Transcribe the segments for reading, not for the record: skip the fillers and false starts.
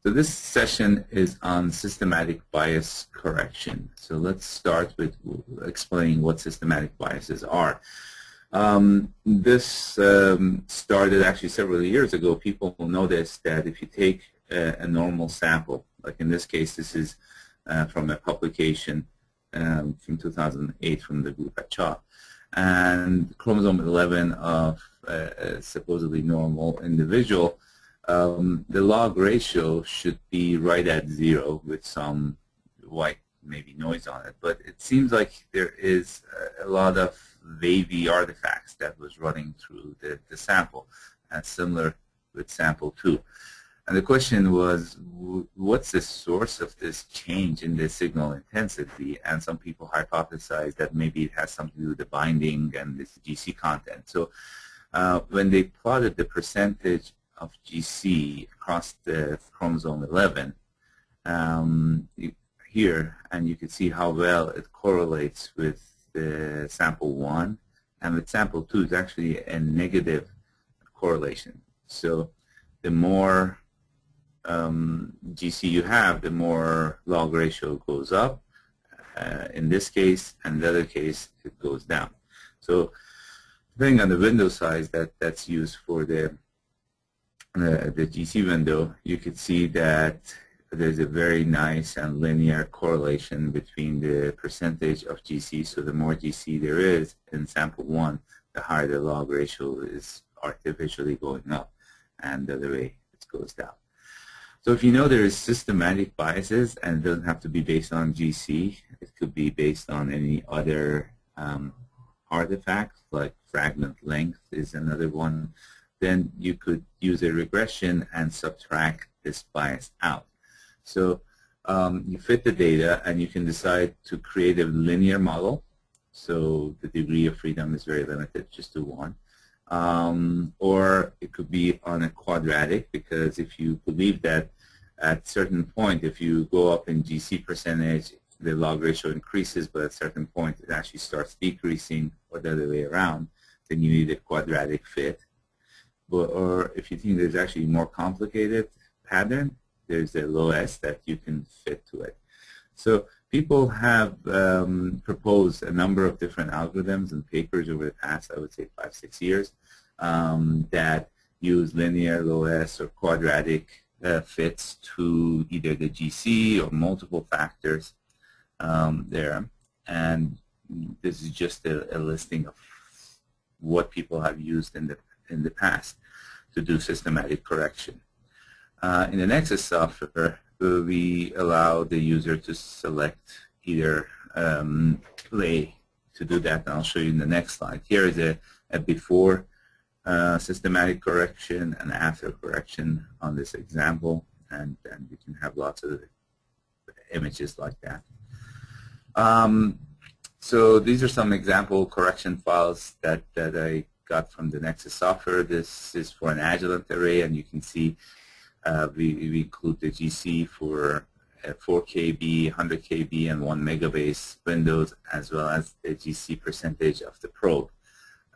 So this session is on systematic bias correction. So let's start with explaining what systematic biases are. This started actually several years ago. People noticed that if you take a normal sample, like in this case, this is from a publication from 2008 from the group at CHA, and chromosome 11 of a supposedly normal individual, the log ratio should be right at 0 with some white maybe noise on it. But it seems like there is a lot of wavy artifacts that was running through the sample, and similar with sample 2. And the question was, what's the source of this change in the signal intensity? And some people hypothesized that maybe it has something to do with the binding and this GC content. So when they plotted the percentage of GC across the chromosome 11 here, and you can see how well it correlates with the sample 1, and with sample 2 is actually a negative correlation. So the more GC you have, the more log ratio goes up. In this case, and the other case, it goes down. So depending on the window size that's used for the GC window, you could see that there's a very nice and linear correlation between the percentage of GC. So the more GC there is in sample 1, the higher the log ratio is artificially going up, and the other way it goes down. So if you know there is systematic biases, and it doesn't have to be based on GC, it could be based on any other artifact, like fragment length is another one, then you could use a regression and subtract this bias out. So you fit the data, and you can decide to create a linear model. So the degree of freedom is very limited, just to 1. Or it could be on a quadratic, because if you believe that at a certain point, if you go up in GC percentage, the log ratio increases, but at a certain point it actually starts decreasing, or the other way around, then you need a quadratic fit. Or if you think there's actually a more complicated pattern, there's a low S that you can fit to it. So people have proposed a number of different algorithms and papers over the past, I would say, 5-6 years that use linear, low S, or quadratic fits to either the GC or multiple factors there. And this is just a listing of what people have used in the past to do systematic correction. In the Nexus software, we allow the user to select either play to do that, and I'll show you in the next slide. Here is a before systematic correction and after correction on this example, and you can have lots of images like that. So these are some example correction files that I got from the Nexus software. This is for an adjuvant array, and you can see we include the GC for 4 KB, 100 KB, and 1 megabase windows, as well as the GC percentage of the probe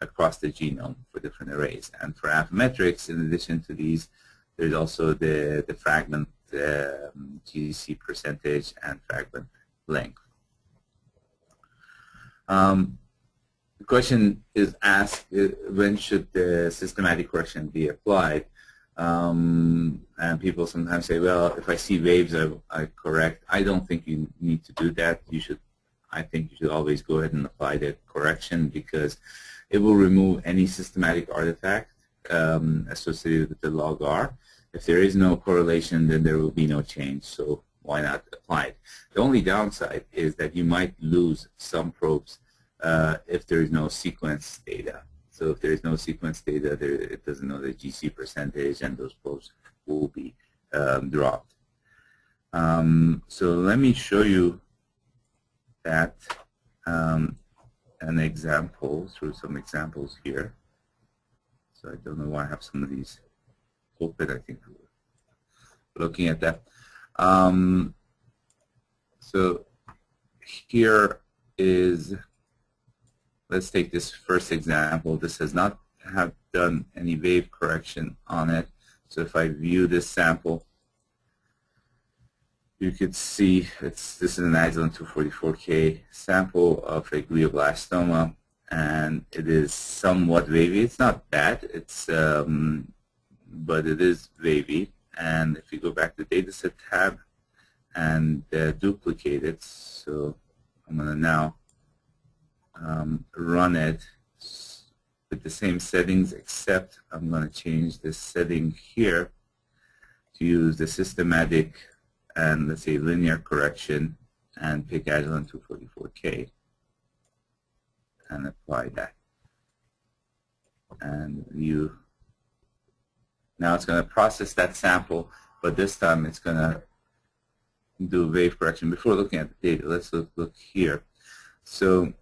across the genome for different arrays. And for Affymetrix, in addition to these, there's also the fragment GC percentage and fragment length. The question is asked, when should the systematic correction be applied? And people sometimes say, well, if I see waves, I correct. I don't think you need to do that. I think you should always go ahead and apply the correction, because it will remove any systematic artifact associated with the log R. If there is no correlation, then there will be no change, so why not apply it? The only downside is that you might lose some probes if there is no sequence data. So if there is no sequence data, it doesn't know the GC percentage, and those probes will be dropped. So let me show you that an example through some examples here. So I don't know why I have some of these open. I think we're looking at that. So here is, let's take this first example. This has not have done any wave correction on it. So if I view this sample, you could see this is an Agilent 244K sample of a glioblastoma, and it is somewhat wavy. It's not bad, but it is wavy. And if you go back to the dataset tab and duplicate it, so I'm going to now run it with the same settings, except I'm going to change this setting here to use the systematic and, let's say, linear correction, and pick Agilent 244K and apply that. And now it's going to process that sample, but this time it's going to do wave correction. Before looking at the data, let's look here. So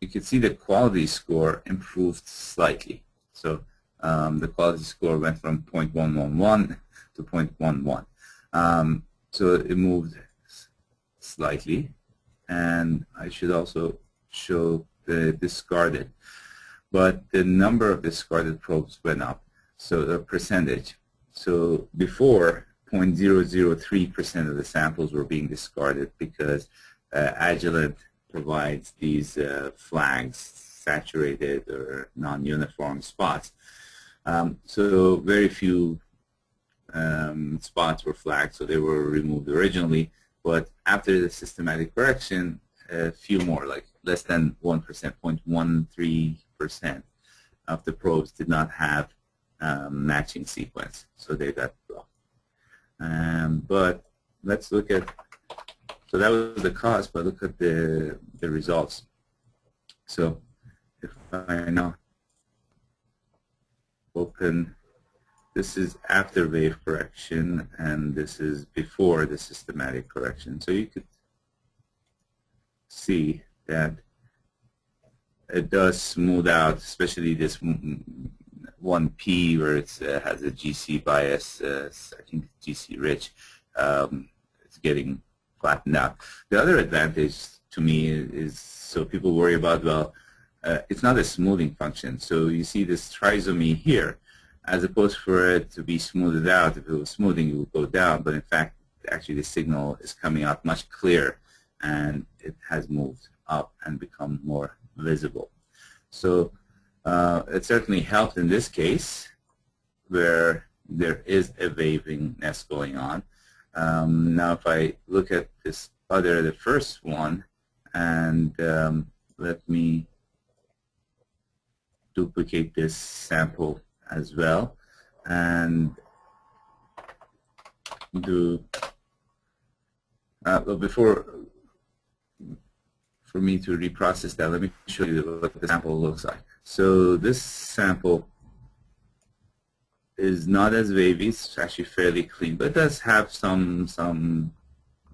you can see the quality score improved slightly. So the quality score went from 0.111 to 0.11. So it moved slightly. And I should also show the discarded. But the number of discarded probes went up, so the percentage. So before, 0.003% of the samples were being discarded because Agilent provides these flags, saturated or non-uniform spots. So very few spots were flagged, so they were removed originally. But after the systematic correction, a few more, like less than 1%, 0.13% of the probes did not have matching sequence, so they got blocked. But let's look at, so that was the cause, but look at the results. So if I now open, this is after wave correction, and this is before the systematic correction. So you could see that it does smooth out, especially this 1P where it has a GC bias, I think GC rich, it's getting flattened out. The other advantage to me is, so people worry about, well, it's not a smoothing function. So you see this trisomy here, as opposed for it to be smoothed out. If it was smoothing, it would go down, but in fact, actually the signal is coming out much clearer, and it has moved up and become more visible. So it certainly helped in this case where there is a waviness going on. Now if I look at this other, the first one, and let me duplicate this sample as well and do, but before, for me to reprocess that, let me show you what the sample looks like. So this sample is not as wavy, it's actually fairly clean, but it does have some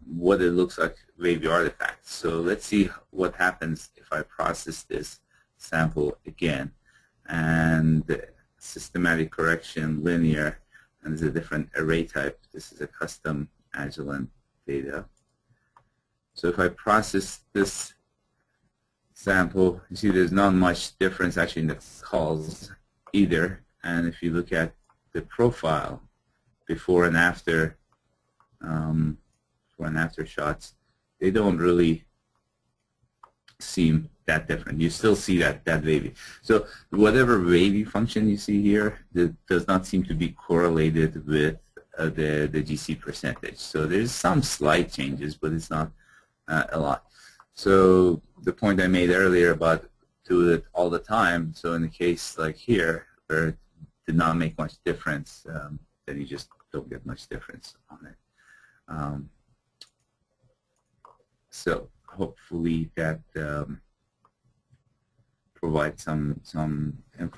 what it looks like wavy artifacts. So let's see what happens if I process this sample again, and systematic correction, linear, and there's a different array type. This is a custom Agilent data. So if I process this sample, you see there's not much difference actually in the calls either. And if you look at the profile before and after shots, they don't really seem that different. You still see that wavy. So whatever wavy function you see here, that does not seem to be correlated with the GC percentage. So there's some slight changes, but it's not a lot. So the point I made earlier about do it all the time, so in a case like here where it did not make much difference, then you just don't get much difference on it. So hopefully that provides some information.